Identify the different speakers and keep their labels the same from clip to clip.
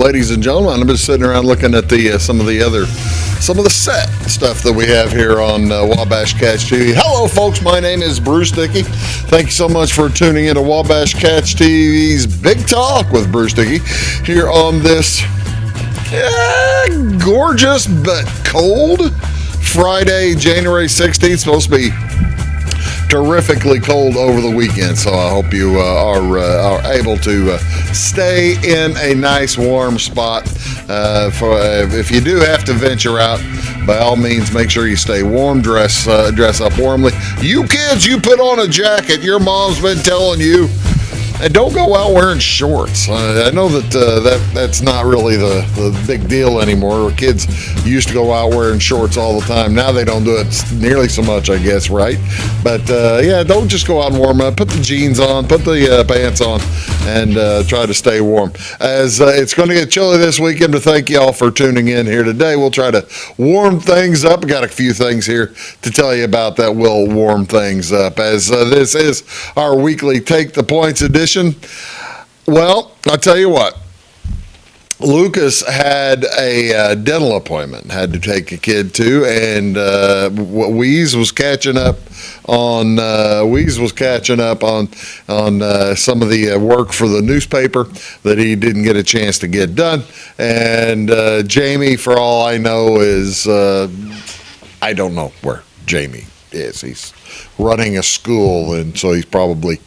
Speaker 1: ladies and gentlemen. I'm just sitting around looking at some of the set stuff that we have here on Wabash Catch TV. Hello, folks. My name is Bruce Dickey. Thank you so much for tuning in to Wabash Catch TV's Big Talk with Bruce Dickey here on this gorgeous but cold Friday, January 16th. Supposed to be terrifically cold over the weekend, so I hope you are able to stay in a nice warm spot. If you do have to venture out, by all means, make sure you stay warm. Dress up warmly. You kids, you put on a jacket. Your mom's been telling you. And don't go out wearing shorts. I know that's not really the big deal anymore. Kids used to go out wearing shorts all the time. Now they don't do it nearly so much, I guess, right? But don't just go out and warm up. Put the jeans on, put the pants on, and try to stay warm. As it's going to get chilly this weekend, to thank you all for tuning in here today. We'll try to warm things up. We got a few things here to tell you about that will warm things up. As this is our weekly Take the Points edition. Well, I'll tell you what. Lucas had a dental appointment, had to take a kid to, and Weeze was catching up on some of the work for the newspaper that he didn't get a chance to get done. And Jamie, for all I know, is I don't know where Jamie is. He's running a school, and so he's probably,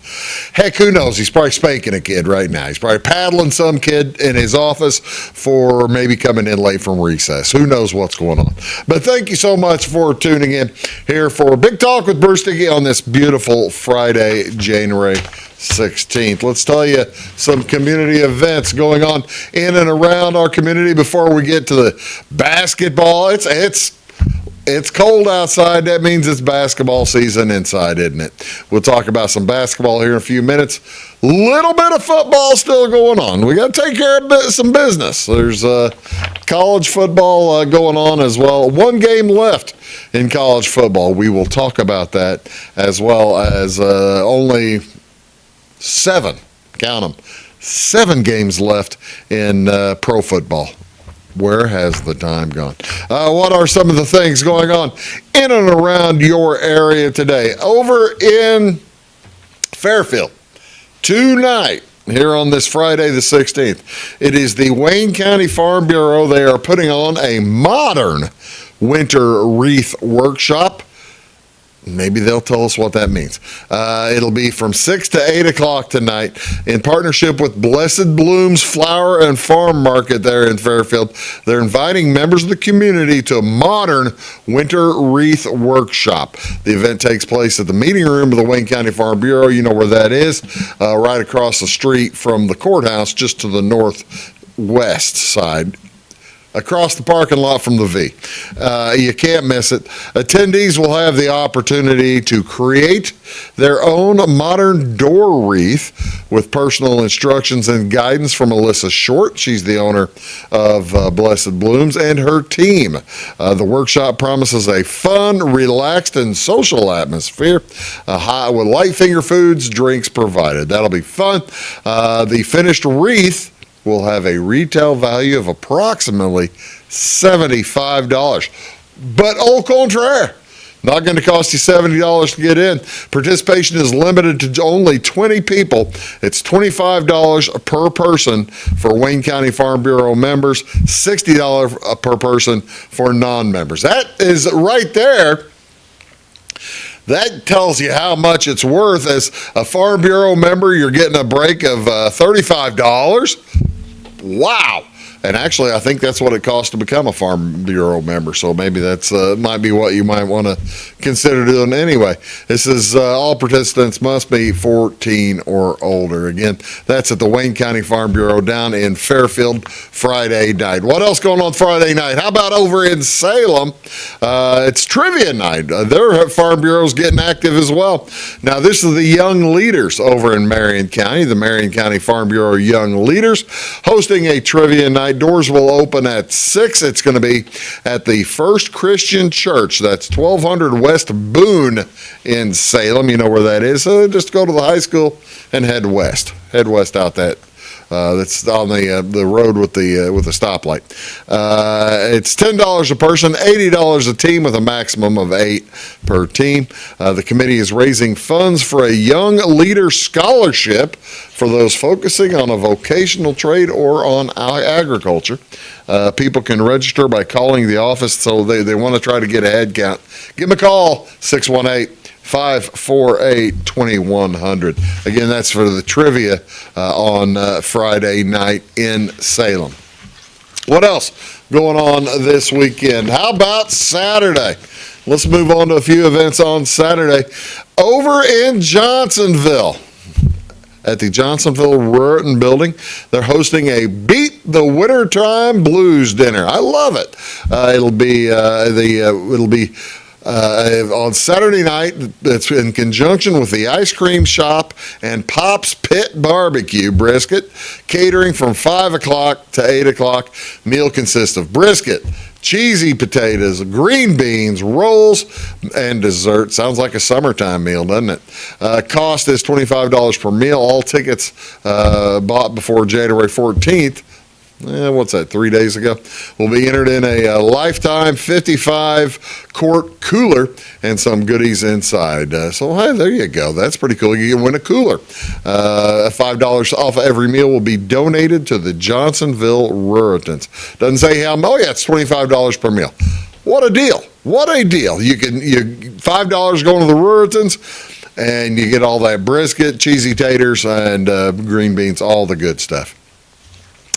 Speaker 1: heck, who knows? He's probably spanking a kid right now. He's probably paddling some kid in his office for maybe coming in late from recess. Who knows what's going on? But thank you so much for tuning in here for Big Talk with Bruce Dickey on this beautiful Friday, January 16th. Let's tell you some community events going on in and around our community before we get to the basketball. It's cold outside. That means it's basketball season inside, isn't it? We'll talk about some basketball here in a few minutes. Little bit of football still going on. We got to take care of some business. There's college football going on as well. One game left in college football. We will talk about that, as well as only 7, count them, 7 games left in pro football. Where has the time gone? What are some of the things going on in and around your area today? Over in Fairfield, tonight, here on this Friday the 16th, it is the Wayne County Farm Bureau. They are putting on a modern winter wreath workshop. Maybe they'll tell us what that means. It'll be from 6 to 8 o'clock tonight in partnership with Blessed Blooms Flower and Farm Market there in Fairfield. They're inviting members of the community to a modern winter wreath workshop. The event takes place at the meeting room of the Wayne County Farm Bureau. You know where that is, right across the street from the courthouse, just to the northwest side. Across the parking lot from the V. You can't miss it. Attendees will have the opportunity to create their own modern door wreath with personal instructions and guidance from Alyssa Short. She's the owner of Blessed Blooms, and her team. The workshop promises a fun, relaxed, and social atmosphere with light finger foods, drinks provided. That'll be fun. The finished wreath will have a retail value of approximately $75. But au contraire, not going to cost you $70 to get in. Participation is limited to only 20 people. It's $25 per person for Wayne County Farm Bureau members, $60 per person for non-members. That is right there. That tells you how much it's worth. As a Farm Bureau member, you're getting a break of $35. Wow. And actually, I think that's what it costs to become a Farm Bureau member. So maybe that's might be what you might want to consider doing anyway. This is all participants must be 14 or older. Again, that's at the Wayne County Farm Bureau down in Fairfield Friday night. What else going on Friday night? How about over in Salem? It's trivia night. Their Farm Bureau's getting active as well. Now, this is the Young Leaders over in Marion County. The Marion County Farm Bureau Young Leaders hosting a trivia night. Doors will open at 6. It's going to be at the First Christian Church. That's 1200 West Boone in Salem. You know where that is. Just go to the high school and head west. Head west out that That's on the road with the stoplight. It's $10 a person, $80 a team, with a maximum of 8 per team. The committee is raising funds for a Young Leader Scholarship for those focusing on a vocational trade or on agriculture. People can register by calling the office, so they want to try to get a head count. Give them a call, 618-548-2100. Again, that's for the trivia on Friday night in Salem. What else going on this weekend? How about Saturday? Let's move on to a few events on Saturday. Over in Johnsonville, at the Johnsonville Ruritan Building, they're hosting a Beat the Wintertime Blues dinner. I love it. It'll be on Saturday night. It's in conjunction with the Ice Cream Shop and Pop's Pit Barbecue Brisket, catering from 5 o'clock to 8 o'clock. Meal consists of brisket, cheesy potatoes, green beans, rolls, and dessert. Sounds like a summertime meal, doesn't it? Cost is $25 per meal. All tickets bought before January 14th. What's that, 3 days ago? Will be entered in a lifetime 55-quart cooler and some goodies inside. So, hey, there you go. That's pretty cool. You can win a cooler. $5 off of every meal will be donated to the Johnsonville Ruritans. Doesn't say how. Oh, yeah, it's $25 per meal. What a deal. What a deal. You $5 going to the Ruritans, and you get all that brisket, cheesy taters, and green beans, all the good stuff.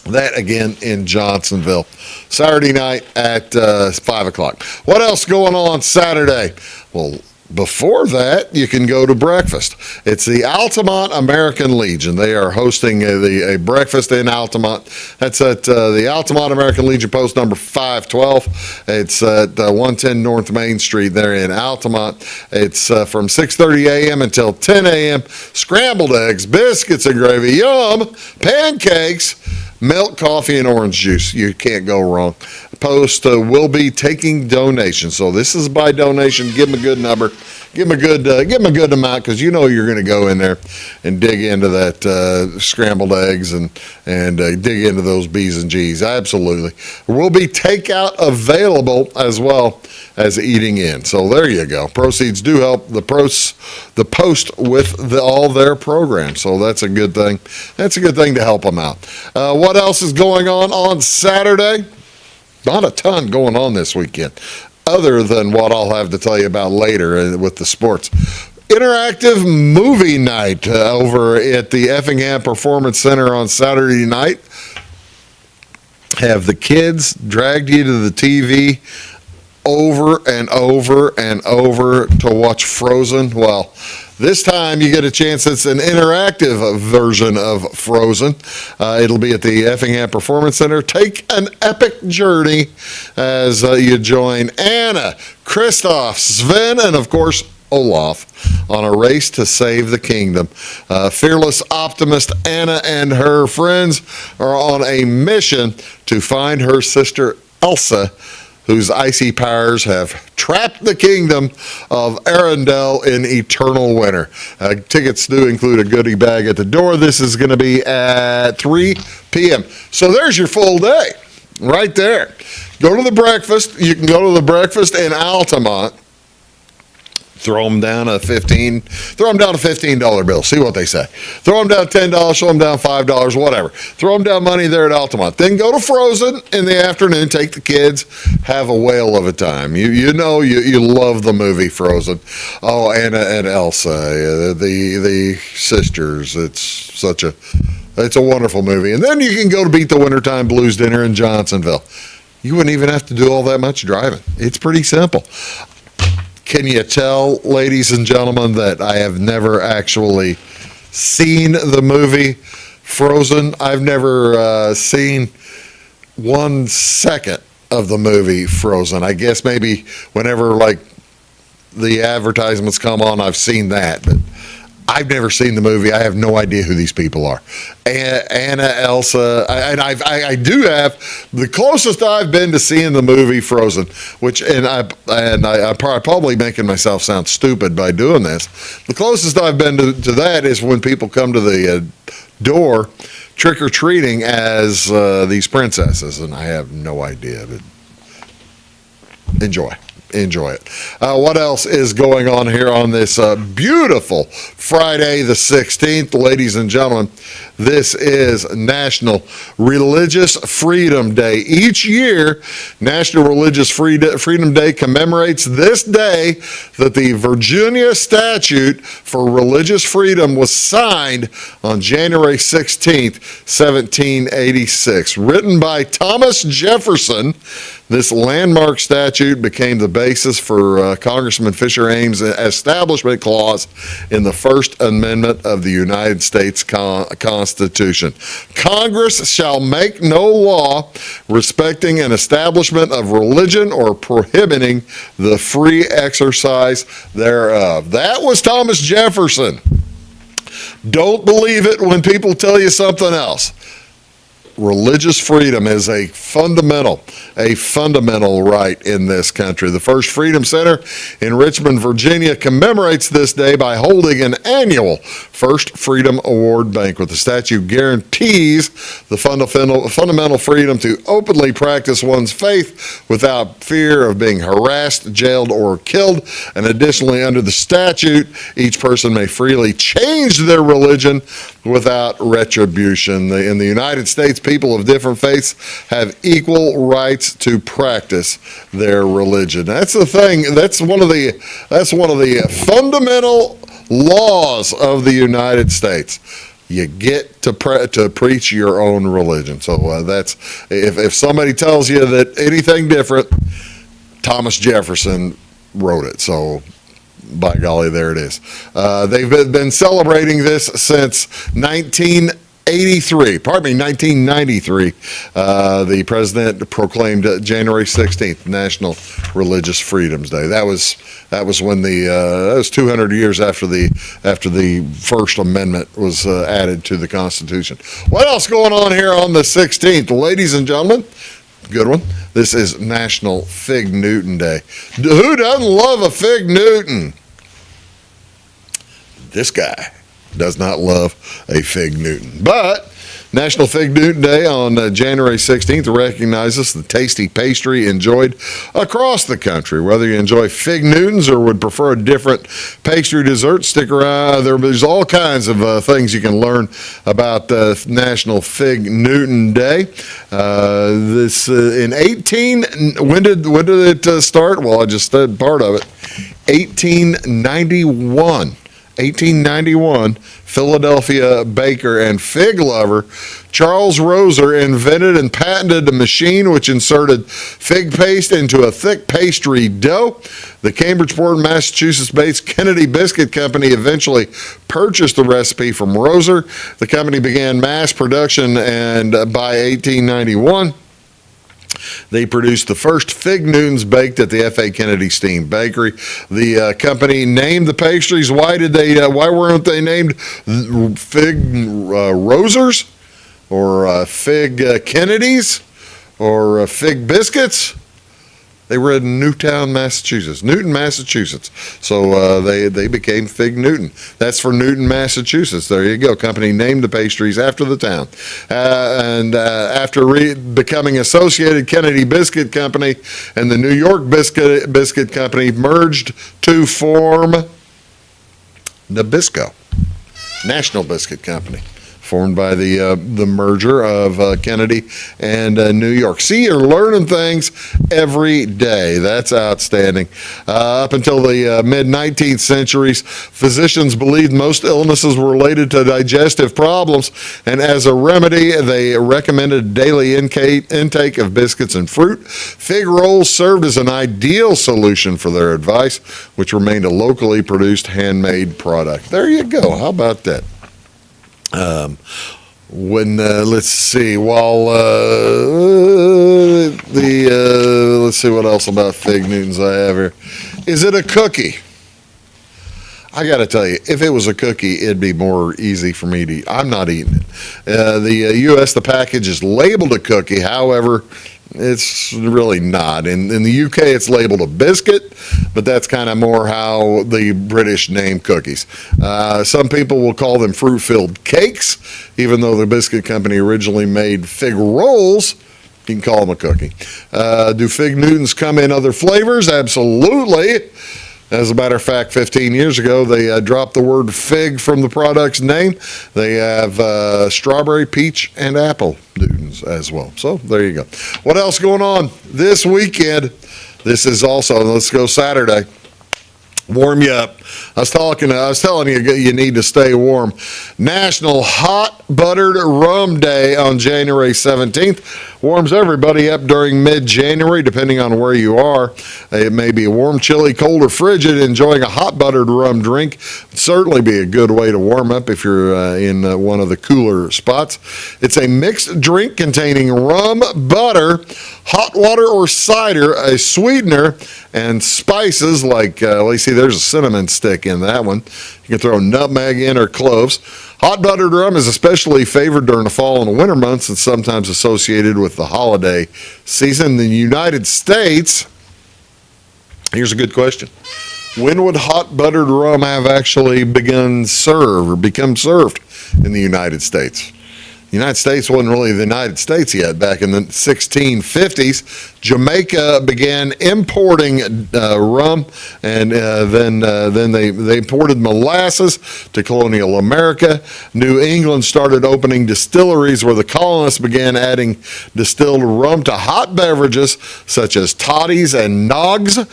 Speaker 1: That, again, in Johnsonville. Saturday night at 5 o'clock. What else going on Saturday? Well, before that, you can go to breakfast. It's the Altamont American Legion. They are hosting a breakfast in Altamont. That's at the Altamont American Legion, post number 512. It's at 110 North Main Street there in Altamont. It's from 6:30 a.m. until 10 a.m. Scrambled eggs, biscuits and gravy, yum, pancakes, milk, coffee, and orange juice. You can't go wrong. Post will be taking donations. So this is by donation. Give them a good number. Give them a good amount, because you know you're going to go in there and dig into that scrambled eggs and dig into those B's and G's. Absolutely. There will be takeout available as well as eating in. So there you go. Proceeds do help the post with all their programs. So that's a good thing. That's a good thing to help them out. What else is going on Saturday? Not a ton going on this weekend, other than what I'll have to tell you about later with the sports. Interactive movie night over at the Effingham Performance Center on Saturday night. Have the kids dragged you to the TV over and over and over to watch Frozen? Well, this time you get a chance. It's an interactive version of Frozen. It'll be at the Effingham Performance Center. Take an epic journey as you join Anna, Kristoff, Sven, and of course Olaf on a race to save the kingdom. Fearless optimist Anna and her friends are on a mission to find her sister Elsa, whose icy powers have trapped the kingdom of Arendelle in eternal winter. Tickets do include a goodie bag at the door. This is going to be at 3 p.m. So there's your full day right there. Go to the breakfast. You can go to the breakfast in Altamont. Throw them down a $15 bill. See what they say. Throw them down $10, throw them down $5, whatever. Throw them down money there at Altamont. Then go to Frozen in the afternoon. Take the kids. Have a whale of a time. You know you love the movie Frozen. Oh, Anna and Elsa, the sisters. It's a wonderful movie. And then you can go to Beat the Wintertime Blues dinner in Johnsonville. You wouldn't even have to do all that much driving. It's pretty simple. Can you tell, ladies and gentlemen, that I have never actually seen the movie Frozen? I've never seen 1 second of the movie Frozen. I guess maybe whenever the advertisements come on, I've seen that, but I've never seen the movie. I have no idea who these people are. Anna, Elsa, and I do have the closest I've been to seeing the movie Frozen, I'm probably making myself sound stupid by doing this. The closest I've been to that is when people come to the door trick-or-treating as these princesses, and I have no idea, but enjoy it. What else is going on here on this beautiful Friday the 16th? Ladies and gentlemen, this is National Religious Freedom Day. Each year, National Religious Freedom Day commemorates this day that the Virginia Statute for Religious Freedom was signed on January 16th, 1786. Written by Thomas Jefferson, this landmark statute became the basis for Congressman Fisher Ames' establishment clause in the First Amendment of the United States Constitution. Congress shall make no law respecting an establishment of religion or prohibiting the free exercise thereof. That was Thomas Jefferson. Don't believe it when people tell you something else. Religious freedom is a fundamental right in this country. The First Freedom Center in Richmond, Virginia commemorates this day by holding an annual First Freedom Award banquet. The statute guarantees the fundamental freedom to openly practice one's faith without fear of being harassed, jailed, or killed. And additionally, under the statute, each person may freely change their religion without retribution. In the United States, people of different faiths have equal rights to practice their religion. That's the thing. That's one of the fundamental laws of the United States. You get to preach your own religion. So that's if somebody tells you that anything different, Thomas Jefferson wrote it. So by golly, there it is. They've been celebrating this since 1993. 1993. The president proclaimed January 16th National Religious Freedoms Day. That was when that was 200 years after the First Amendment was added to the Constitution. What else going on here on the 16th, ladies and gentlemen? Good one. This is National Fig Newton Day. Who doesn't love a Fig Newton? This guy does not love a Fig Newton. But National Fig Newton Day on January 16th recognizes the tasty pastry enjoyed across the country. Whether you enjoy Fig Newtons or would prefer a different pastry dessert, stick around. There's all kinds of things you can learn about National Fig Newton Day. When did it start? Well, I just said part of it. 1891, Philadelphia baker and fig lover Charles Roser invented and patented a machine which inserted fig paste into a thick pastry dough. The Cambridgeport, Massachusetts-based Kennedy Biscuit Company eventually purchased the recipe from Roser. The company began mass production, and by 1891, they produced the first Fig Newtons baked at the F.A. Kennedy Steam Bakery. The company named the pastries. Why weren't they named Fig Rosers or Fig Kennedys or Fig Biscuits? They were in Newton, Massachusetts. So they became Fig Newton. That's for Newton, Massachusetts. There you go. Company named the pastries after the town. After becoming Associated Kennedy Biscuit Company and the New York Biscuit Company merged to form Nabisco, National Biscuit Company, formed by the merger of Kennedy and New York. See, you're learning things every day. That's outstanding. Up until the mid-19th centuries, physicians believed most illnesses were related to digestive problems, and as a remedy, they recommended daily intake of biscuits and fruit. Fig rolls served as an ideal solution for their advice, which remained a locally produced handmade product. There you go. How about that? Let's see. Let's see what else about Fig Newtons I have here. Is it a cookie? I got to tell you, if it was a cookie, it'd be more easy for me to eat. I'm not eating it. The package is labeled a cookie. However, It's really not. In the UK, it's labeled a biscuit, but that's kind of more how the British name cookies. Some people will call them fruit-filled cakes, even though the biscuit company originally made fig rolls. You can call them a cookie. Do Fig Newtons come in other flavors? Absolutely. As a matter of fact, 15 years ago, they dropped the word fig from the product's name. They have strawberry, peach, and apple Newtons as well. So there you go. What else going on this weekend? This is also, let's go Saturday. Warm you up. I was telling you, you need to stay warm. National Hot Buttered Rum Day on January 17th. Warms everybody up during mid-January, depending on where you are. It may be warm, chilly, cold, or frigid. Enjoying a hot buttered rum drink would certainly be a good way to warm up if you're in one of the cooler spots. It's a mixed drink containing rum, butter, hot water or cider, a sweetener, and spices like, let's see, there's a cinnamon stick in that one. You can throw nutmeg in or cloves. Hot buttered rum is especially favored during the fall and winter months and sometimes associated with the holiday season. In the United States, here's a good question. When would hot buttered rum have actually become served in the United States? The United States wasn't really the United States yet. Back in the 1650s, Jamaica began importing rum, and then they imported molasses to colonial America. New England started opening distilleries where the colonists began adding distilled rum to hot beverages such as toddies and nogs,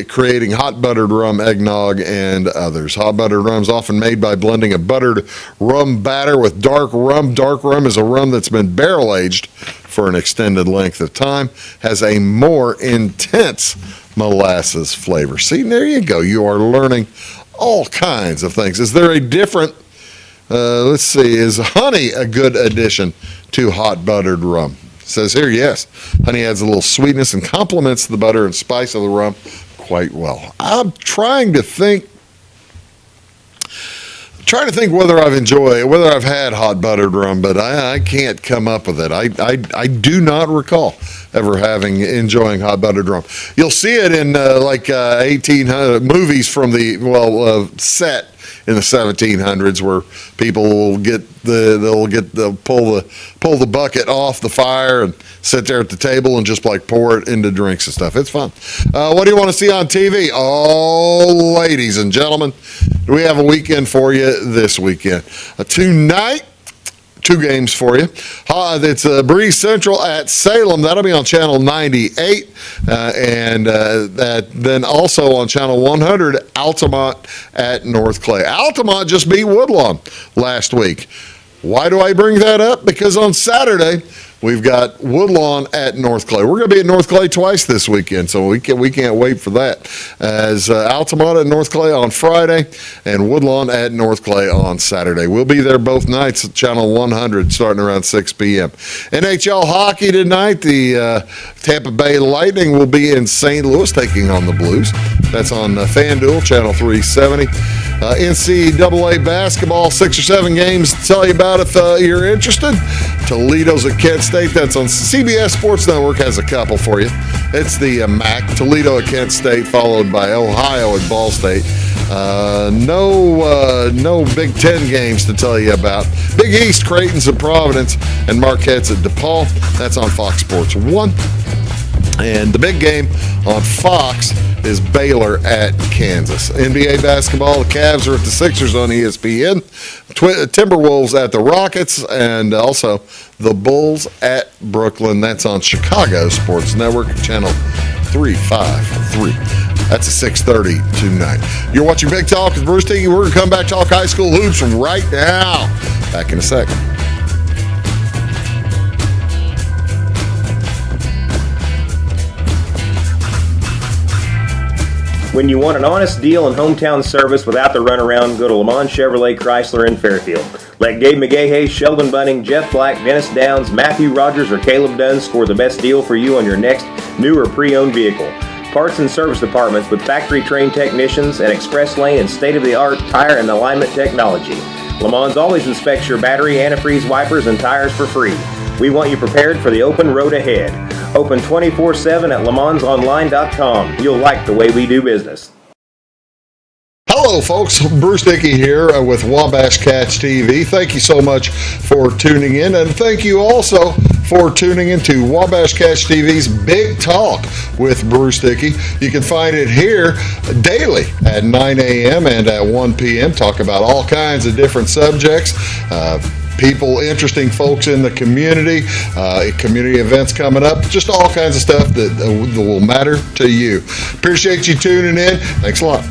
Speaker 1: creating hot buttered rum, eggnog, and others. Hot buttered rum is often made by blending a buttered rum batter with dark rum. Dark rum is a rum that's been barrel aged for an extended length of time, has a more intense molasses flavor. See, there you go. You are learning all kinds of things. Is there a different, let's see, is honey a good addition to hot buttered rum? It says here, yes. Honey adds a little sweetness and complements the butter and spice of the rum quite well. I'm trying to think whether I've had hot buttered rum, but I can't come up with it. I do not recall ever enjoying hot buttered rum. You'll see it in 1800 movies from the set in the 1700s where people will pull the bucket off the fire and sit there at the table and just pour it into drinks and stuff. It's fun. What do you want to see on TV? Oh, ladies and gentlemen, we have a weekend for you this weekend. Tonight, 2 games for you. It's Breeze Central at Salem. That'll be on Channel 98. And then also on Channel 100, Altamont at North Clay. Altamont just beat Woodlawn last week. Why do I bring that up? Because on Saturday, we've got Woodlawn at North Clay. We're going to be at North Clay twice this weekend, so we can't wait for that. As Altamont at North Clay on Friday and Woodlawn at North Clay on Saturday. We'll be there both nights at Channel 100 starting around 6 p.m. NHL hockey tonight. The Tampa Bay Lightning will be in St. Louis taking on the Blues. That's on FanDuel, Channel 370. NCAA basketball, 6 or 7 games to tell you about if you're interested. Toledo's at Kent State. That's on CBS Sports Network, has a couple for you. It's the MAC. Toledo at Kent State, followed by Ohio at Ball State. No Big Ten games to tell you about. Big East, Creighton's at Providence, and Marquette's at DePaul. That's on Fox Sports 1. And the big game on Fox is Baylor at Kansas. NBA basketball, the Cavs are at the Sixers on ESPN. Timberwolves at the Rockets, and also the Bulls at Brooklyn. That's on Chicago Sports Network, Channel 353. That's at 6:30 tonight. You're watching Big Talk with Bruce Dickey. We're going to come back talk high school hoops from right now. Back in a second.
Speaker 2: When you want an honest deal and hometown service without the runaround, go to Lamont Chevrolet Chrysler in Fairfield. Let Gabe McGahey, Sheldon Bunning, Jeff Black, Dennis Downs, Matthew Rogers, or Caleb Dunn score the best deal for you on your next new or pre-owned vehicle. Parts and service departments with factory-trained technicians and express lane and state-of-the-art tire and alignment technology. Lamont always inspects your battery, antifreeze, wipers, and tires for free. We want you prepared for the open road ahead. Open 24/7 at lemansonline.com. You'll like the way we do business.
Speaker 1: Hello, folks. Bruce Dickey here with Wabash Cats TV. Thank you so much for tuning in, and thank you also for tuning into Wabash Cats TV's Big Talk with Bruce Dickey. You can find it here daily at 9 a.m. and at 1 p.m. Talk about all kinds of different subjects. People, interesting folks in the community, community events coming up, just all kinds of stuff that will matter to you. Appreciate you tuning in. Thanks a lot.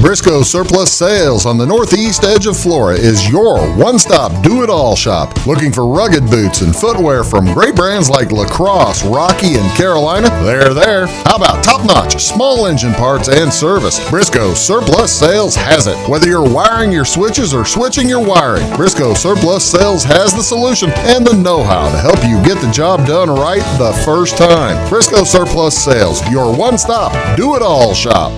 Speaker 1: Briscoe Surplus Sales on the northeast edge of Flora is your one-stop do-it-all shop. Looking for rugged boots and footwear from great brands like Lacrosse, Rocky, and Carolina? They're there. How about top-notch small engine parts and service? Briscoe Surplus Sales has it. Whether you're wiring your switches or switching your wiring, Briscoe Surplus Sales has the solution and the know-how to help you get the job done right the first time. Briscoe Surplus Sales, your one-stop do-it-all shop.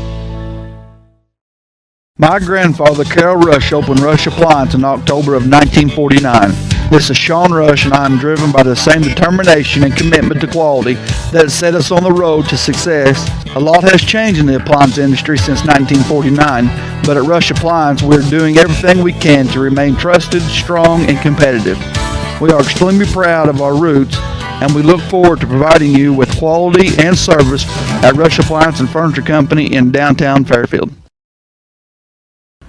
Speaker 3: My grandfather, Carol Rush, opened Rush Appliance in October of 1949. This is Sean Rush, and I am driven by the same determination and commitment to quality that set us on the road to success. A lot has changed in the appliance industry since 1949, but at Rush Appliance, we're doing everything we can to remain trusted, strong, and competitive. We are extremely proud of our roots, and we look forward to providing you with quality and service at Rush Appliance and Furniture Company in downtown Fairfield.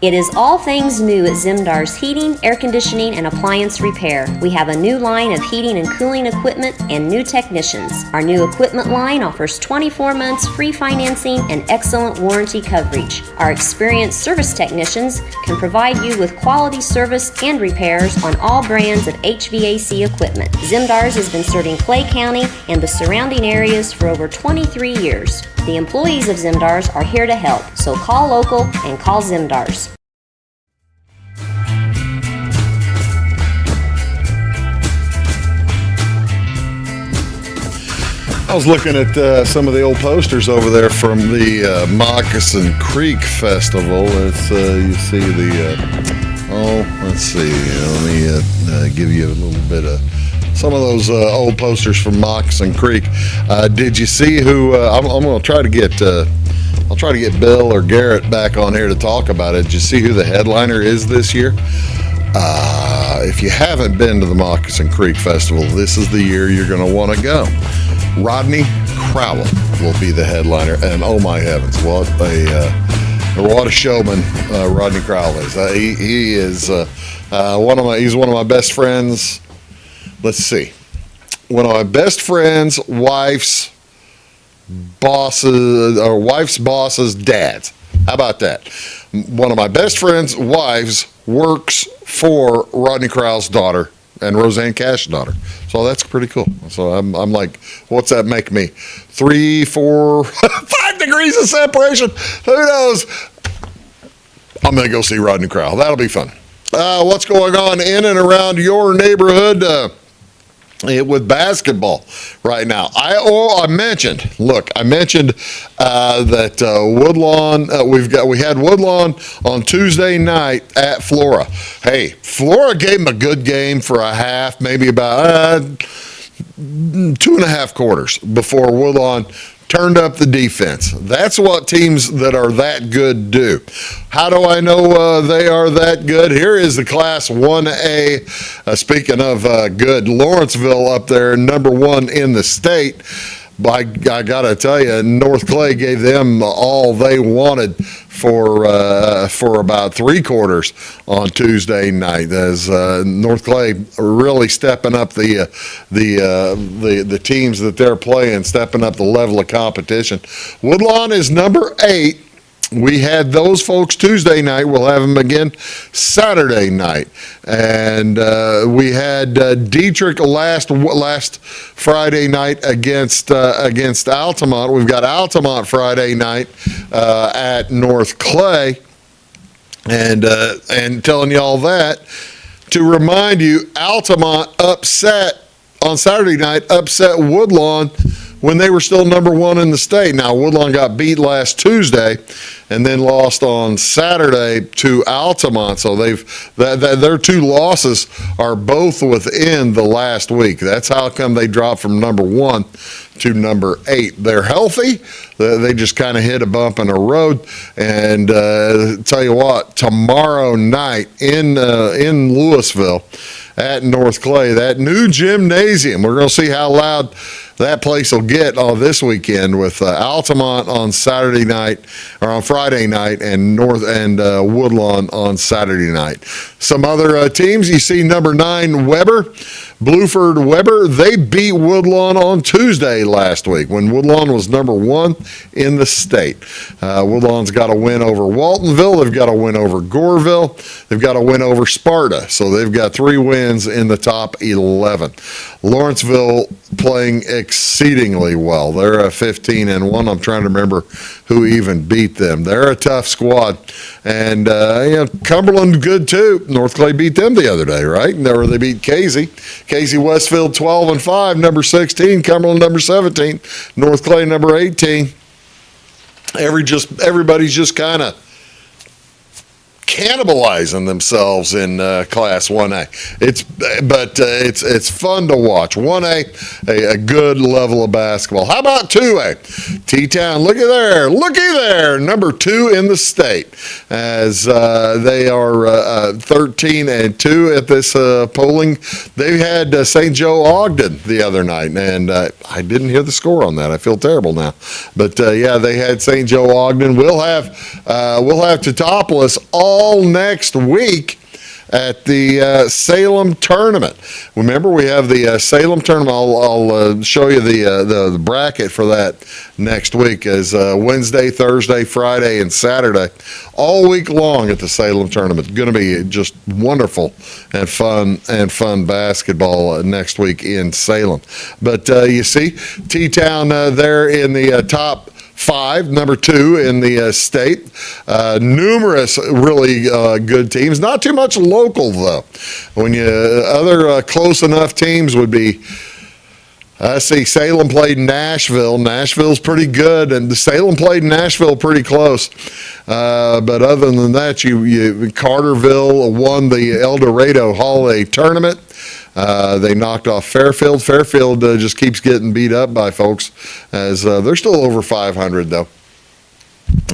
Speaker 4: It is all things new at Zimdar's Heating, Air Conditioning, and Appliance Repair. We have a new line of heating and cooling equipment and new technicians. Our new equipment line offers 24 months free financing and excellent warranty coverage. Our experienced service technicians can provide you with quality service and repairs on all brands of HVAC equipment. Zimdar's has been serving Clay County and the surrounding areas for over 23 years. The employees of Zimdar's are here to help, so call local and call Zimdar's.
Speaker 1: I was looking at some of the old posters over there from the Moccasin Creek Festival. It's you see the let's see. Let me give you a little bit of some of those old posters from Moccasin Creek. Did you see who? I'm going to try to get. I'll try to get Bill or Garrett back on here to talk about it. Did you see who the headliner is this year? If you haven't been to the Moccasin Creek Festival, this is the year you're going to want to go. Rodney Crowell will be the headliner, and oh my heavens, what a showman Rodney Crowell is. He is he's one of my best friends. Let's see, one of my best friends' wife's boss's dads. How about that? One of my best friend's wives works for Rodney Crowell's daughter and Roseanne Cash's daughter. So that's pretty cool. So I'm like, what's that make me? 3, 4, 5 degrees of separation? Who knows? I'm going to go see Rodney Crowell. That'll be fun. What's going on in and around your neighborhood with basketball right now? I mentioned that Woodlawn. We had Woodlawn on Tuesday night at Flora. Hey, Flora gave them a good game for a half, maybe about 2.5 quarters before Woodlawn turned up the defense. That's what teams that are that good do. How do I know they are that good? Here is the Class 1A. Speaking of good, Lawrenceville up there, number 1 in the state. I got to tell you, North Clay gave them all they wanted for about 3 quarters on Tuesday night. As North Clay really stepping up the teams that they're playing, stepping up the level of competition. Woodlawn is number 8. We had those folks Tuesday night. We'll have them again Saturday night. And we had Dietrich last Friday night against Altamont. We've got Altamont Friday night at North Clay. And telling you all that to remind you, Altamont upset on Saturday night, upset Woodlawn when they were still number one in the state. Now, Woodlawn got beat last Tuesday and then lost on Saturday to Altamont. So their two losses are both within the last week. That's how come they dropped from number one to number 8. They're healthy. They just kind of hit a bump in the road. And tell you what, tomorrow night in Louisville at North Clay, that new gymnasium, we're going to see how loud that place will get this weekend with Altamont on Saturday night or on Friday night and Woodlawn on Saturday night. Some other teams, you see number 9 Weber, Bluford Weber, they beat Woodlawn on Tuesday last week when Woodlawn was number 1 in the state. Woodlawn's got a win over Waltonville. They've got a win over Goreville. They've got a win over Sparta. So they've got 3 wins in the top 11. Lawrenceville playing exceedingly well. They're 15-1. I'm trying to remember who even beat them. They're a tough squad. And Cumberland good too. North Clay beat them the other day, right? Or they beat Casey. Casey Westfield 12-5, number 16. Cumberland number 17. North Clay number 18. Everybody's just kind of cannibalizing themselves in Class 1A. It's fun to watch. 1A, a good level of basketball. How about 2A? T-Town, looky there, number 2 in the state, as they are 13-2 at this polling. They had St. Joe Ogden the other night, and I didn't hear the score on that. I feel terrible now, but they had St. Joe Ogden. We'll have Teutopolis all next week at the Salem tournament. Remember, we have the Salem tournament. I'll show you the bracket for that next week as Wednesday, Thursday, Friday, and Saturday, all week long at the Salem tournament. It's going to be just wonderful and fun basketball next week in Salem. But you see, T-Town there in the top 5, number 2 in the state. Numerous really good teams. Not too much local though. When other close enough teams would be. I see Salem played Nashville. Nashville's pretty good, and Salem played Nashville pretty close. But other than that, Carterville won the El Dorado Holiday Tournament. They knocked off Fairfield. Fairfield just keeps getting beat up by folks, as they're still over 500 though.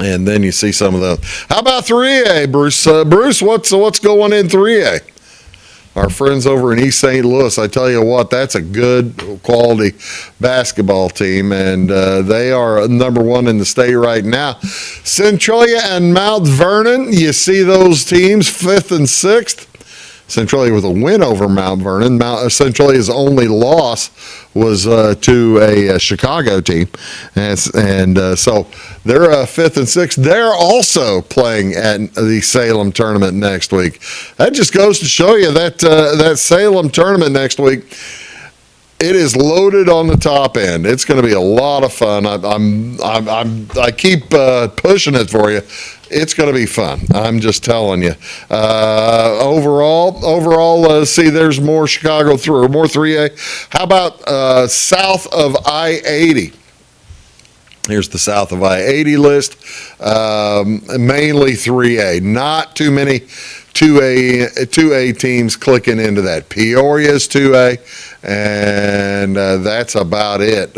Speaker 1: And then you see some of those. How about 3A, Bruce? Bruce, what's going in 3A? Our friends over in East St. Louis, I tell you what, that's a good quality basketball team, and they are number 1 in the state right now. Centralia and Mount Vernon, you see those teams 5th and 6th. Centralia with a win over Mount Vernon. Centralia's only loss was to a Chicago team, and so they're 5th and 6th. They're also playing at the Salem tournament next week. That just goes to show you that that Salem tournament next week, it is loaded on the top end. It's going to be a lot of fun. I keep pushing it for you. It's going to be fun. I'm just telling you. Overall, see, there's more Chicago through, more 3A. How about south of I-80? Here's the south of I-80 list. Mainly 3A. Not too many 2A teams clicking into that. Peoria's 2A, and that's about it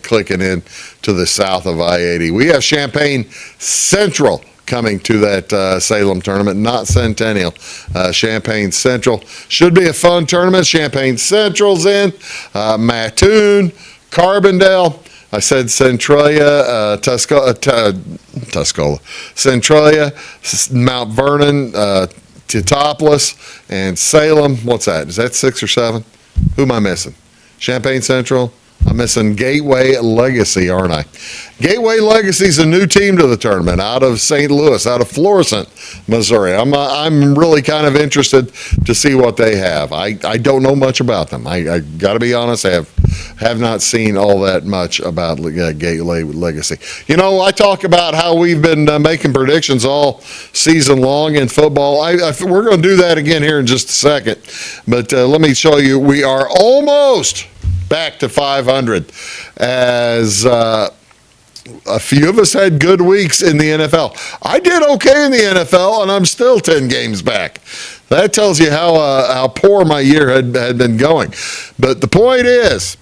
Speaker 1: clicking in to the south of I-80. We have Champaign Central coming to that Salem tournament, not Centennial. Champaign Central should be a fun tournament. Champaign Central's in. Mattoon, Carbondale. I said Centralia, Tuscola, Centralia, Mount Vernon, Teutopolis, and Salem. What's that? Is that 6 or 7? Who am I missing? Champaign Central. I'm missing Gateway Legacy, aren't I? Gateway Legacy's a new team to the tournament out of St. Louis, out of Florissant, Missouri. I'm really kind of interested to see what they have. I don't know much about them. I got to be honest, I have not seen all that much about Gateway Legacy. You know, I talk about how we've been making predictions all season long in football. We're going to do that again here in just a second. But let me show you, we are almost back to 500 as a few of us had good weeks in the NFL. I did okay in the NFL, and I'm still 10 games back. That tells you how poor my year had been going. But the point is,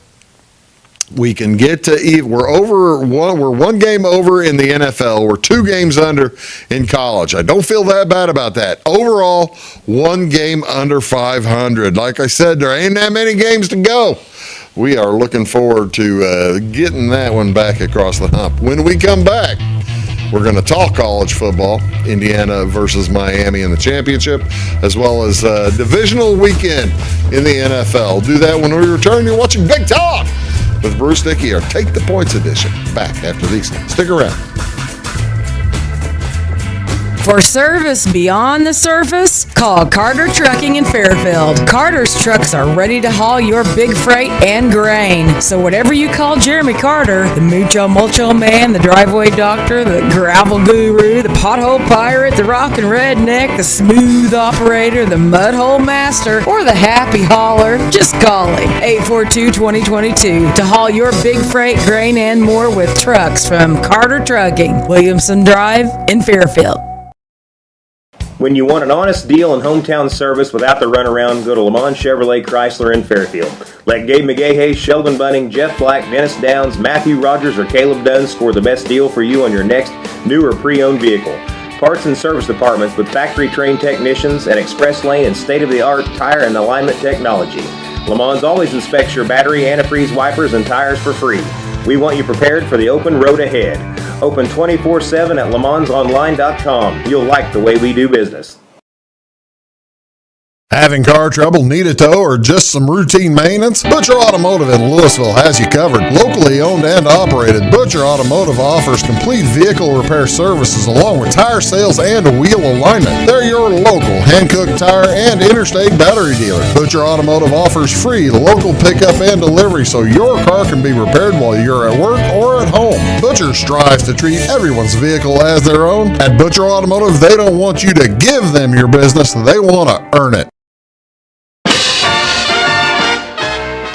Speaker 1: we can get to we're one game over in the NFL. We're 2 games under in college. I don't feel that bad about that. Overall, 1 game under 500. Like I said, there ain't that many games to go. We are looking forward to getting that one back across the hump. When we come back, we're going to talk college football, Indiana versus Miami in the championship, as well as divisional weekend in the NFL. Do that when we return. You're watching Big Talk with Bruce Dickey, or Take the Points edition. Back after these. Stick around.
Speaker 5: For service beyond the surface, call Carter Trucking in Fairfield. Carter's trucks are ready to haul your big freight and grain. So whatever you call Jeremy Carter, the Mucho Mulcho Man, the driveway doctor, the gravel guru, the pothole pirate, the rockin' redneck, the smooth operator, the mudhole master, or the happy hauler, just call him. 842-2022 to haul your big freight, grain, and more with trucks from Carter Trucking, Williamson Drive in Fairfield.
Speaker 2: When you want an honest deal and hometown service without the runaround, go to Le Mans Chevrolet Chrysler in Fairfield. Let Gabe McGahey, Sheldon Bunning, Jeff Black, Dennis Downs, Matthew Rogers, or Caleb Dunn score the best deal for you on your next new or pre-owned vehicle. Parts and service departments with factory-trained technicians and express lane and state-of-the-art tire and alignment technology. Le Mans always inspects your battery, antifreeze, wipers, and tires for free. We want you prepared for the open road ahead. Open 24/7 at lemansonline.com. You'll like the way we do business.
Speaker 1: Having car trouble, need a tow, or just some routine maintenance? Butcher Automotive in Louisville has you covered. Locally owned and operated, Butcher Automotive offers complete vehicle repair services along with tire sales and wheel alignment. They're your local hand-cooked tire and interstate battery dealer. Butcher Automotive offers free local pickup and delivery so your car can be repaired while you're at work or at home. Butcher strives to treat everyone's vehicle as their own. At Butcher Automotive, they don't want you to give them your business, they want to earn it.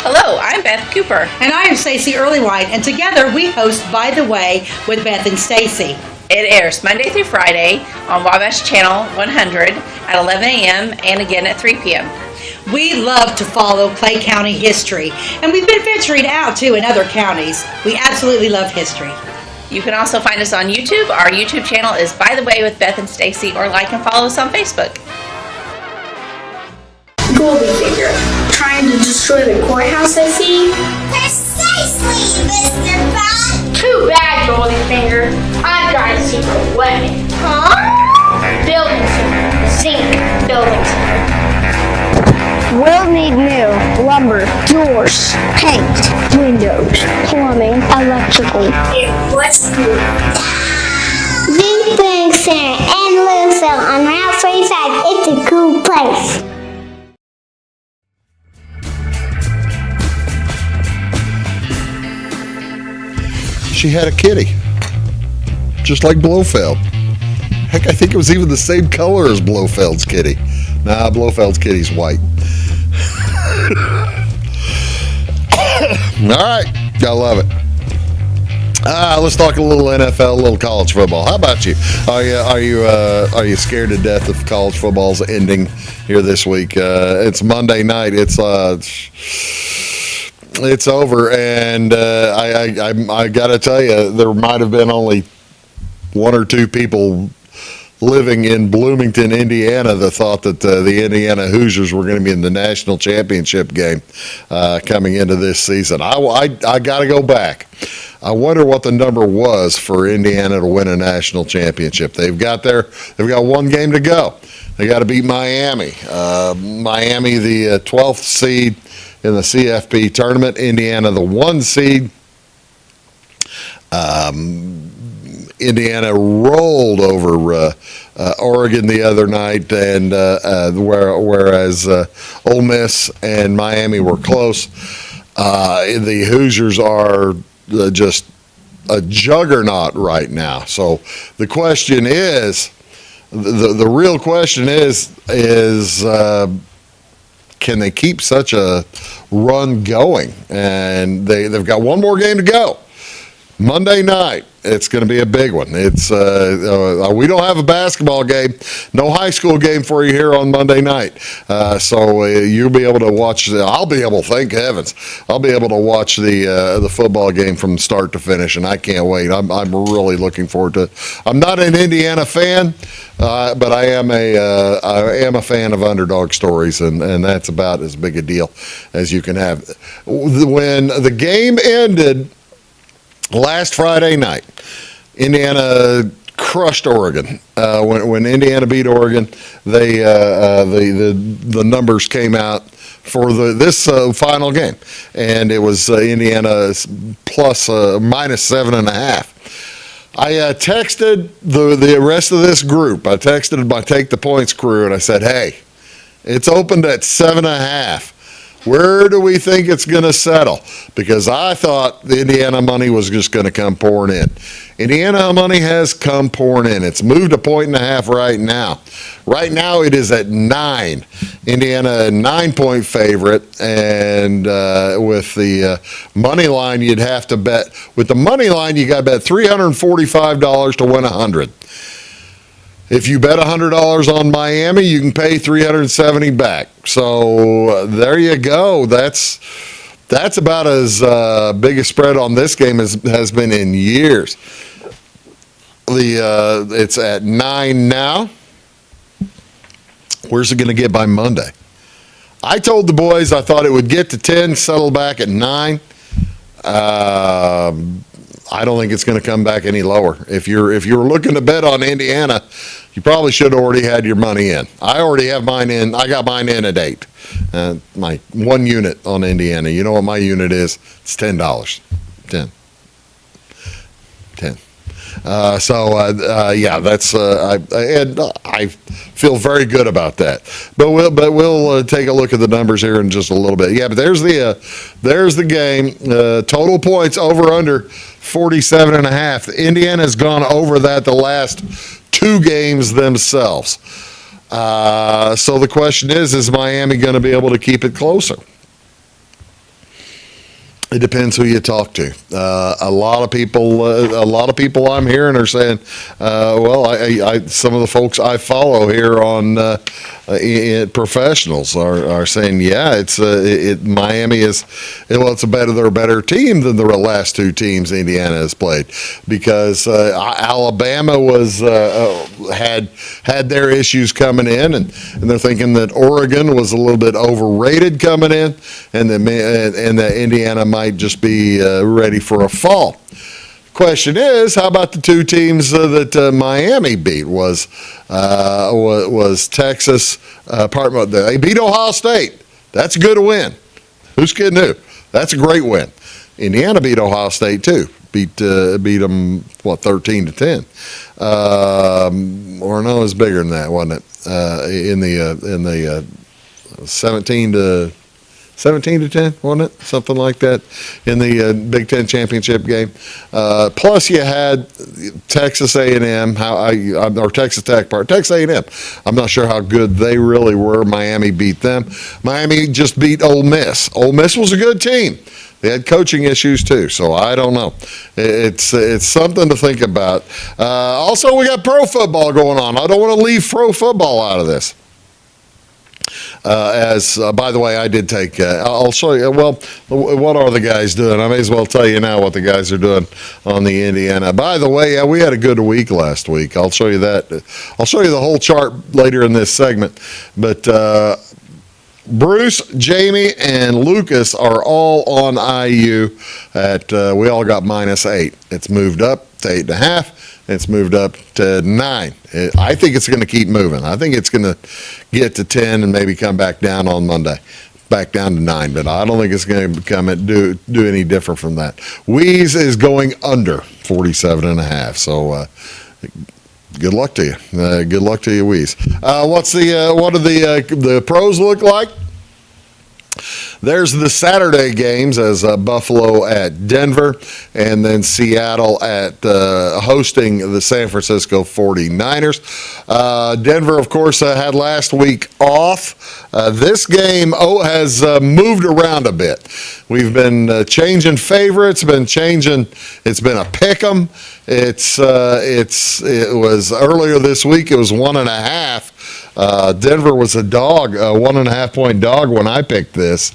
Speaker 6: Hello, I'm Beth Cooper.
Speaker 7: And I am Stacey Earlywhite, and together we host By the Way with Beth and Stacey.
Speaker 6: It airs Monday through Friday on Wabash Channel 100 at 11 a.m. and again at 3 p.m.
Speaker 7: We love to follow Clay County history, and we've been venturing out too in other counties. We absolutely love history.
Speaker 6: You can also find us on YouTube. Our YouTube channel is By the Way with Beth and Stacey, or like and follow us on Facebook.
Speaker 8: Goldfinger, trying to destroy the courthouse, I see.
Speaker 9: Precisely, Mr. Bond!
Speaker 8: Too bad, Goldfinger. I've got a secret weapon.
Speaker 9: Huh?
Speaker 8: Building secret. Zinc building secret.
Speaker 9: We'll need new lumber, doors, paint, windows, plumbing, electrical. What's cool? Zinc Building Center in Louisville on Route 45. It's a cool place.
Speaker 1: She had a kitty, just like Blofeld's. Heck, I think it was even the same color as Blofeld's kitty. Nah, Blofeld's kitty's white. All right, I love it. Let's talk a little NFL, a little college football. How about you? Are you scared to death of college football's ending here this week? It's Monday night. It's over, and I got to tell you, there might have been only 1 or 2 people living in Bloomington, Indiana, that thought that the Indiana Hoosiers were going to be in the national championship game coming into this season. I got to go back. I wonder what the number was for Indiana to win a national championship. They've got 1 game to go. They got to beat Miami. Miami, the 12th seed in the CFP tournament. Indiana, the 1 seed. Indiana rolled over Oregon the other night, and whereas Ole Miss and Miami were close, the Hoosiers are just a juggernaut right now. So the question is, the real question is can they keep such a run going? And they've got one more game to go. Monday night, it's going to be a big one. It's we don't have a basketball game, no high school game for you here on Monday night. So you'll be able to watch. I'll be able. Thank heavens, I'll be able to watch the football game from start to finish, and I can't wait. I'm really looking forward to it. I'm not an Indiana fan, but I am a fan of underdog stories, and that's about as big a deal as you can have. When the game ended last Friday night, Indiana crushed Oregon. When Indiana beat Oregon, the numbers came out for this final game, and it was Indiana plus minus 7.5. I texted the rest of this group. I texted my Take the Points crew, and I said, "Hey, it's opened at 7.5. Where do we think it's going to settle?" Because I thought the Indiana money was just going to come pouring in. Indiana money has come pouring in. It's moved 1.5 right now. Right now it is at 9. Indiana a 9-point favorite, and with the money line, you'd have to bet. With the money line, you got to bet $345 to win 100. If you bet $100 on Miami, you can pay $370 back. So there you go. That's about as big a spread on this game as has been in years. It's at 9 now. Where's it going to get by Monday? I told the boys I thought it would get to 10, settle back at 9. I don't think it's going to come back any lower. If you're looking to bet on Indiana, you probably should have already had your money in. I already have mine in. I got mine in at 8. My 1 unit on Indiana. You know what my unit is? It's $10. 10. Yeah, that's I feel very good about that. But we'll take a look at the numbers here in just a little bit. Yeah, but there's the game. Total points over under 47.5. Indiana has gone over that the last 2 games themselves. So the question is Miami going to be able to keep it closer? It depends who you talk to. A lot of people I'm hearing are saying, some of the folks I follow here on professionals are saying, yeah, Miami is, it's they're a better team than the last 2 teams Indiana has played, because Alabama had their issues coming in, and they're thinking that Oregon was a little bit overrated coming in, and that Indiana might just be ready for a fall. Question is, how about the 2 teams that Miami beat? Was Texas? They beat Ohio State. That's a good win. Who's kidding who? That's a great win. Indiana beat Ohio State too. Beat them 13-10. Or no, it was bigger than that, wasn't it? In the 17-10, wasn't it? Something like that in the Big Ten championship game. Plus, you had Texas A&M, or Texas Tech, Texas A&M. I'm not sure how good they really were. Miami beat them. Miami just beat Ole Miss. Ole Miss was a good team. They had coaching issues too, so I don't know. It's something to think about. Also, we got pro football going on. I don't want to leave pro football out of this. By the way, I did take, I'll show you, what are the guys doing? I may as well tell you now what the guys are doing on the Indiana. By the way, we had a good week last week. I'll show you that. I'll show you the whole chart later in this segment. But Bruce, Jamie, and Lucas are all on IU we all got -8. It's moved up to 8.5. It's moved up to 9. I think it's going to keep moving. I think it's going to get to 10 and maybe come back down on Monday, back down to 9. But I don't think it's going to do any different from that. Wheeze is going under 47.5. So good luck to you. Good luck to you, Wheeze. What do the pros look like? There's the Saturday games as Buffalo at Denver, and then Seattle at hosting the San Francisco 49ers. Denver, of course, had last week off. This game has moved around a bit. We've been changing favorites, it's been a pick 'em. It was earlier this week, it was 1.5. Denver was a dog, a 1.5 point dog when I picked this.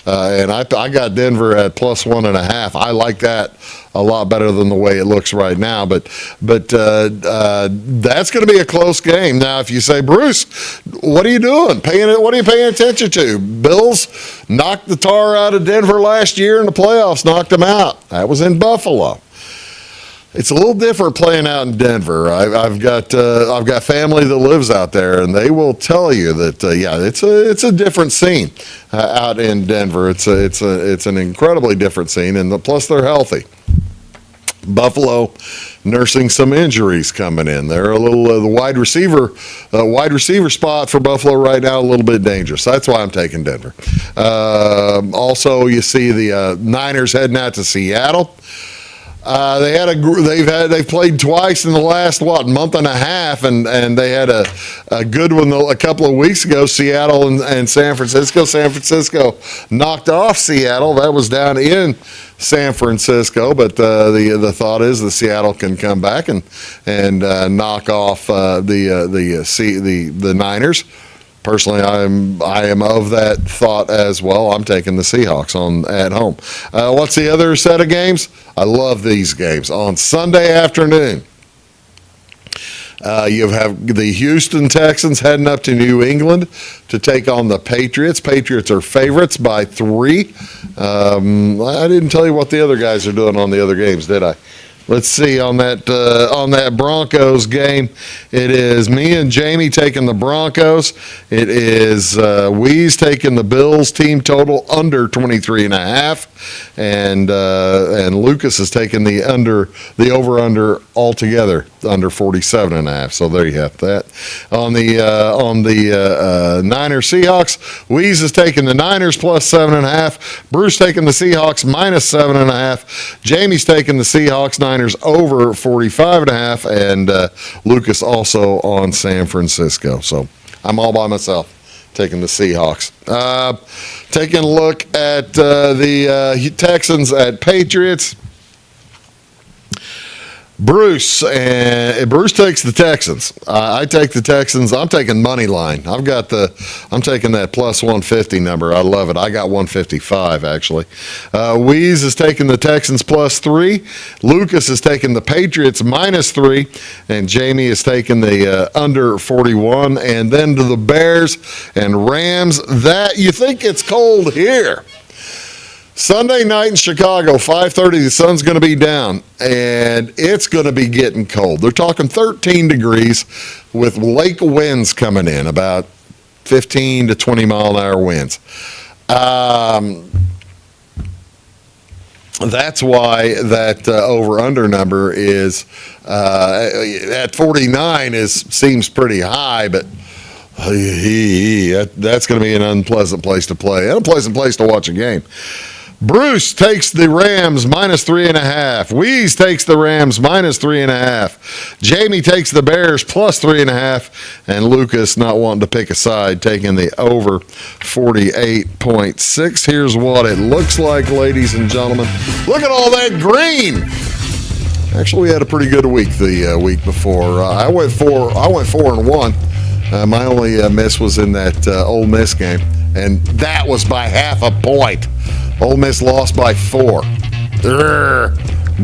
Speaker 1: And I got Denver at plus 1.5. I like that a lot better than the way it looks right now. But that's going to be a close game. Now, if you say, Bruce, what are you doing? What are you paying attention to? Bills knocked the tar out of Denver last year in the playoffs, knocked them out. That was in Buffalo. It's a little different playing out in Denver. I've got family that lives out there, and they will tell you that it's a different scene out in Denver. It's an incredibly different scene, and plus they're healthy. Buffalo nursing some injuries coming in. They're a little the wide receiver spot for Buffalo right now a little bit dangerous. That's why I'm taking Denver. Also, you see the Niners heading out to Seattle. They've played twice in the last month and a half, and they had a good one a couple of weeks ago. Seattle and San Francisco. San Francisco knocked off Seattle. That was down in San Francisco, but the thought is that Seattle can come back and knock off the Niners. Personally, I am of that thought as well. I'm taking the Seahawks at home. What's the other set of games? I love these games. On Sunday afternoon, you have the Houston Texans heading up to New England to take on the Patriots. Patriots are favorites by 3. I didn't tell you what the other guys are doing on the other games, did I? Let's see, on that Broncos game, it is me and Jamie taking the Broncos. It is Weeze taking the Bills team total under 23.5, and Lucas is taking the over-under altogether under 47.5. So there you have that. On the Niners Seahawks, Weeze is taking the Niners plus 7.5. Bruce taking the Seahawks minus 7.5. Jamie's taking the Seahawks Niners over 45.5, and Lucas also on San Francisco. So I'm all by myself taking the Seahawks. Taking a look at the Texans at Patriots. Bruce takes the Texans. I take the Texans. I'm taking money line. I'm taking that plus 150 number. I love it. I got 155 actually. Weeze is taking the Texans plus 3. Lucas is taking the Patriots minus 3, and Jamie is taking the under 41. And then to the Bears and Rams. That you think it's cold here. Sunday night in Chicago, 5:30, the sun's going to be down, and it's going to be getting cold. They're talking 13 degrees with lake winds coming in, about 15 to 20 mile an hour winds. That's why that over-under number is at 49 seems pretty high, but that's going to be an unpleasant place to play, an unpleasant place to watch a game. Bruce takes the Rams minus 3.5. Weeze takes the Rams minus 3.5. Jamie takes the Bears plus 3.5. And Lucas, not wanting to pick a side, taking the over 48.6. Here's what it looks like, ladies and gentlemen. Look at all that green. Actually, we had a pretty good week the week before. I went 4-1. My only miss was in that Ole Miss game, and that was by half a point. Ole Miss lost by 4.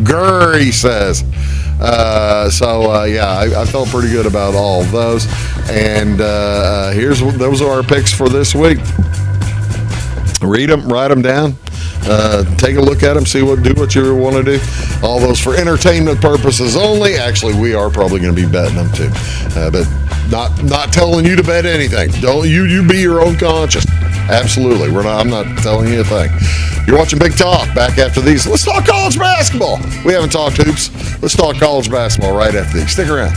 Speaker 1: Grr, he says. I felt pretty good about all of those. And those are our picks for this week. Read them, write them down. Take a look at them, do what you want to do. All those for entertainment purposes only. Actually, we are probably going to be betting them too, but not telling you to bet anything. Don't you be your own conscience. Absolutely, I'm not telling you a thing. You're watching Big Talk. Back after these. Let's talk college basketball. We haven't talked hoops. Let's talk college basketball right after these. Stick around.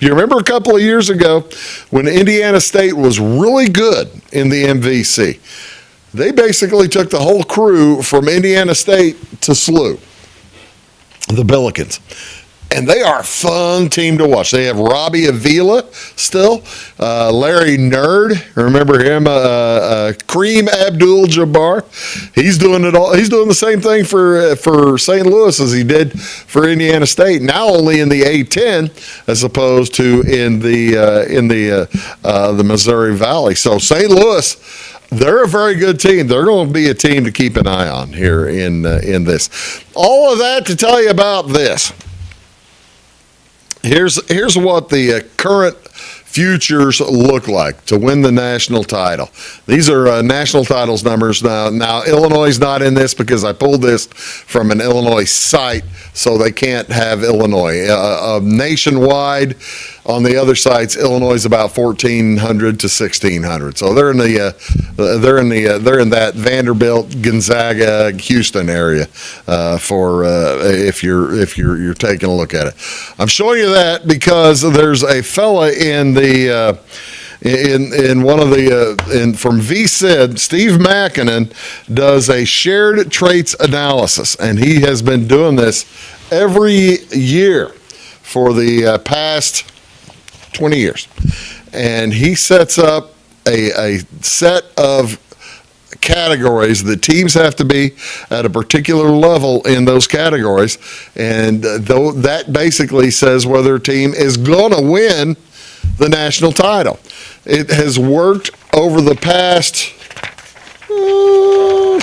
Speaker 1: You remember a couple of years ago when Indiana State was really good in the MVC? They basically took the whole crew from Indiana State to SLU, the Billikens. And they are a fun team to watch. They have Robbie Avila still, Larry Nerd, remember him, Kareem Abdul-Jabbar. He's doing it all. He's doing the same thing for St. Louis as he did for Indiana State. Now only in the A10 as opposed to in the Missouri Valley. So St. Louis, they're a very good team. They're going to be a team to keep an eye on here in this. All of that to tell you about this. Here's what the current futures look like to win the national title. These are national titles numbers now. Now, Illinois is not in this because I pulled this from an Illinois site, so they can't have Illinois. Nationwide, on the other sites, Illinois is about 1,400 to 1,600. So they're in that Vanderbilt, Gonzaga, Houston area for if you're taking a look at it. I'm showing you that because there's a fella in the in one of the from VSID, Steve Mackinnon does a shared traits analysis, and he has been doing this every year for the past 20 years. And he sets up a set of categories that teams have to be at a particular level in those categories, and that basically says whether a team is going to win the national title. It has worked over the past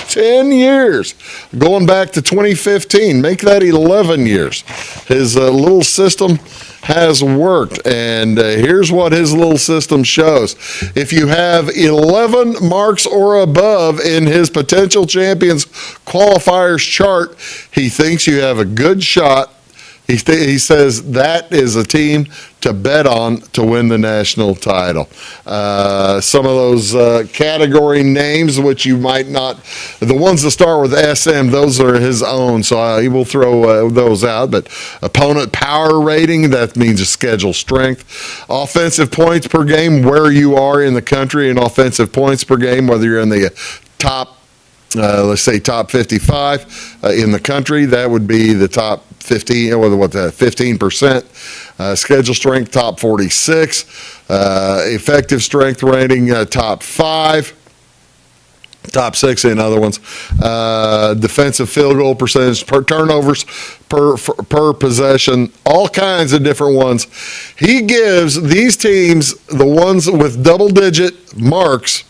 Speaker 1: 10 years, going back to 2015. Make that 11 years. His little system has worked, and here's what his little system shows. If you have 11 marks or above in his potential champions qualifiers chart, he thinks you have a good shot. He says that is a team to bet on to win the national title. Some of those category names, which you might not, the ones that start with SM, those are his own, so he will throw those out. But opponent power rating, that means a schedule strength. Offensive points per game, where you are in the country in offensive points per game, whether you're in the top, let's say top 55 in the country, that would be the top 15, or 15%. Schedule strength, top 46. Effective strength rating, top 5. Top 6 in other ones. Defensive field goal percentage, per turnovers per possession, all kinds of different ones. He gives these teams, the ones with double-digit marks,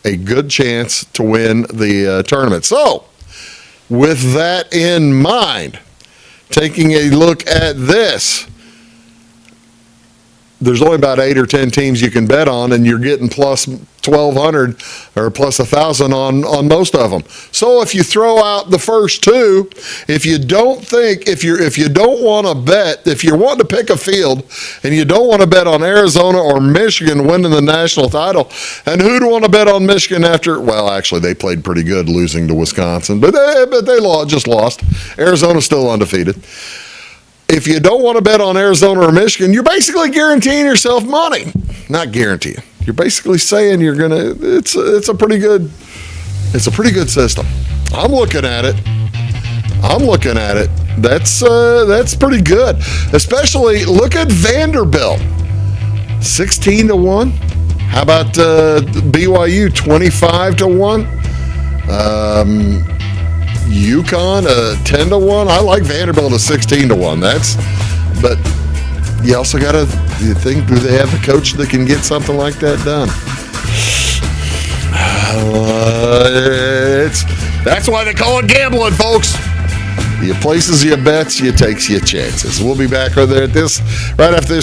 Speaker 1: a good chance to win the tournament. So, with that in mind, taking a look at this, there's only about 8 or 10 teams you can bet on, and you're getting plus 1,200 or plus 1,000 on most of them. So if you throw out the first two, if you don't want to bet, if you're wanting to pick a field and you don't want to bet on Arizona or Michigan winning the national title, and who'd want to bet on Michigan after? Well, actually, they played pretty good losing to Wisconsin, but they just lost. Arizona's still undefeated. If you don't want to bet on Arizona or Michigan, you're basically guaranteeing yourself money. Not guaranteeing. You're basically saying you're gonna. It's a pretty good system. I'm looking at it. That's pretty good. Especially look at Vanderbilt, 16-1. How about BYU, 25-1? UConn, 10-1. I like Vanderbilt at 16-1. But you also got to think, do they have a coach that can get something like that done? That's why they call it gambling, folks. You places your bets, you takes your chances. We'll be back right after this.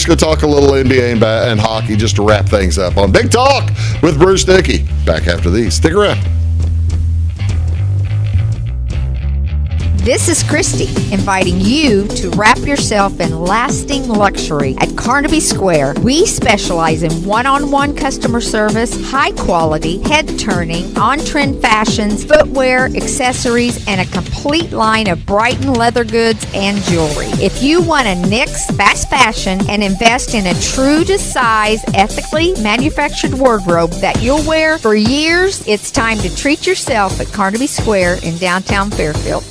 Speaker 1: Go talk a little NBA and hockey just to wrap things up on Big Talk with Bruce Dickey. Back after these. Stick around.
Speaker 10: This is Christy, inviting you to wrap yourself in lasting luxury at Carnaby Square. We specialize in one-on-one customer service, high quality, head-turning, on-trend fashions, footwear, accessories, and a complete line of Brighton leather goods and jewelry. If you want to nix fast fashion and invest in a true-to-size, ethically manufactured wardrobe that you'll wear for years, it's time to treat yourself at Carnaby Square in downtown Fairfield.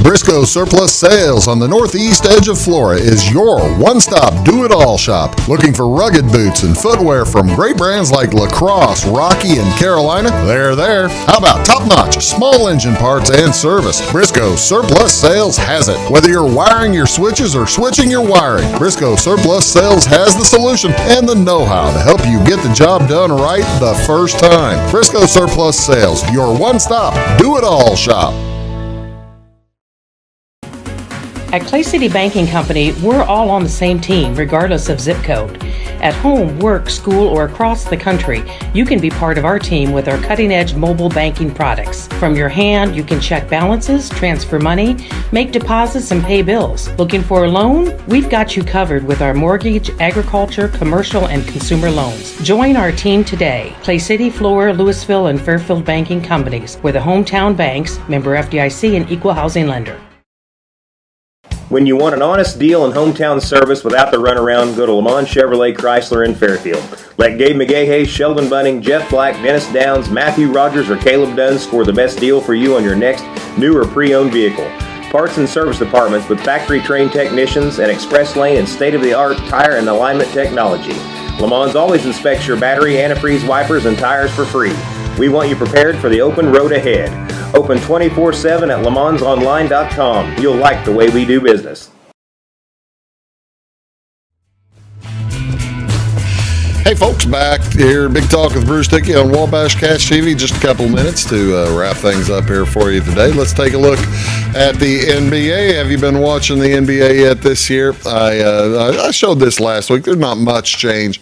Speaker 11: Briscoe Surplus Sales on the northeast edge of Flora is your one-stop do-it-all shop. Looking for rugged boots and footwear from great brands like Lacrosse, Rocky, and Carolina? They're there. How about top-notch small engine parts and service? Briscoe Surplus Sales has it. Whether you're wiring your switches or switching your wiring, Briscoe Surplus Sales has the solution and the know-how to help you get the job done right the first time. Briscoe Surplus Sales, your one-stop do-it-all shop.
Speaker 12: At Clay City Banking Company, we're all on the same team, regardless of zip code. At home, work, school, or across the country, you can be part of our team with our cutting-edge mobile banking products. From your hand, you can check balances, transfer money, make deposits, and pay bills. Looking for a loan? We've got you covered with our mortgage, agriculture, commercial, and consumer loans. Join our team today. Clay City, Flora, Louisville, and Fairfield Banking Companies. We're the hometown banks, member FDIC, and equal housing lender.
Speaker 2: When you want an honest deal and hometown service without the runaround, go to Le Mans Chevrolet Chrysler in Fairfield. Let Gabe McGahey, Sheldon Bunning, Jeff Black, Dennis Downs, Matthew Rogers, or Caleb Dunn score the best deal for you on your next new or pre-owned vehicle. Parts and service departments with factory-trained technicians and express lane and state-of-the-art tire and alignment technology. Le Mans always inspects your battery, antifreeze, wipers, and tires for free. We want you prepared for the open road ahead. Open 24/7 at lemansonline.com. You'll like the way we do business.
Speaker 1: Hey folks, back here, Big Talk with Bruce Dickey on Wabash Catch TV. Just a couple of minutes to wrap things up here for you today. Let's take a look at the NBA. Have you been watching the NBA yet this year? I showed this last week. There's not much change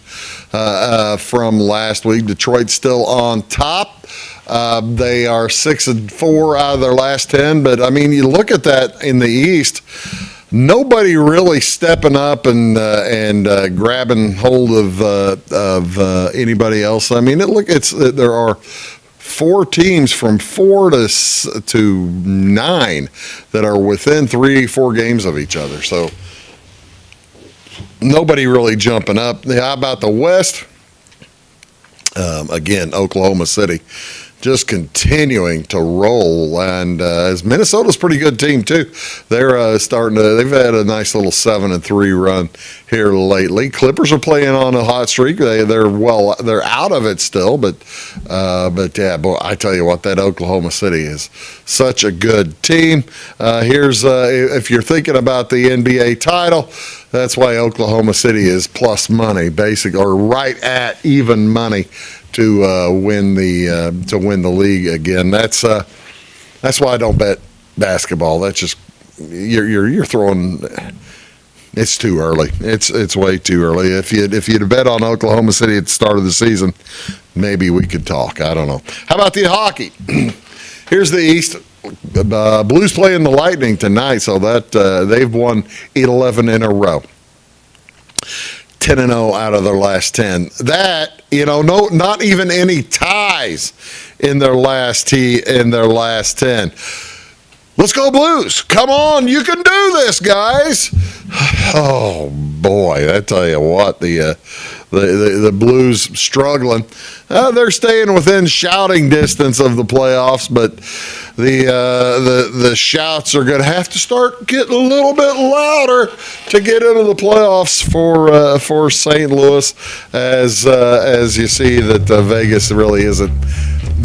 Speaker 1: from last week. Detroit's still on top. They are 6-4 out of their last 10, but I mean, you look at that in the East, nobody really stepping up and grabbing hold of anybody else. I mean, there are 4 teams from 4 to 9 that are within 3-4 games of each other. So nobody really jumping up. How about the West? Again, Oklahoma City just continuing to roll, and as Minnesota's a pretty good team too. They've had a nice little 7-3 run here lately. Clippers are playing on a hot streak. They're out of it still, but yeah, boy, I tell you what, that Oklahoma City is such a good team. Here's if you're thinking about the NBA title, that's why Oklahoma City is plus money, basically, or right at even money to win the league again. That's why I don't bet basketball. That's just you're throwing. It's too early. It's way too early. If you'd bet on Oklahoma City at the start of the season, maybe we could talk. I don't know. How about the hockey? Here's the East. Blues playing the Lightning tonight, so that they've won 11 in a row. 10-0 out of their last 10. That, not even any ties in their last 10. Let's go Blues. Come on, you can do this, guys. Oh boy, I tell you what, the Blues struggling. They're staying within shouting distance of the playoffs, but the shouts are going to have to start getting a little bit louder to get into the playoffs for St. Louis, as you see that Vegas really isn't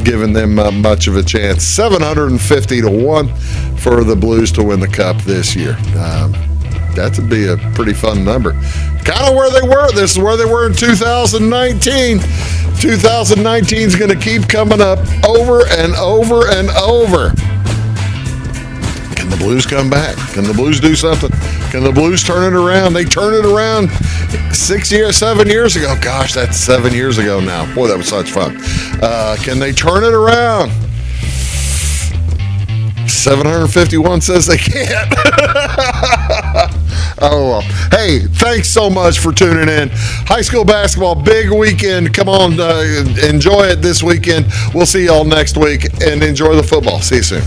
Speaker 1: giving them much of a chance. 750-1 for the Blues to win the Cup this year. That would be a pretty fun number. Kind of where they were. This is where they were in 2019. 2019 is going to keep coming up over and over and over. Can the Blues come back? Can the Blues do something? Can the Blues turn it around? They turned it around 7 years ago. Gosh, that's 7 years ago now. Boy, that was such fun. Can they turn it around? 751 says they can't. Oh, well. Hey, thanks so much for tuning in. High school basketball, big weekend. Come on, enjoy it this weekend. We'll see y'all next week, and enjoy the football. See you soon.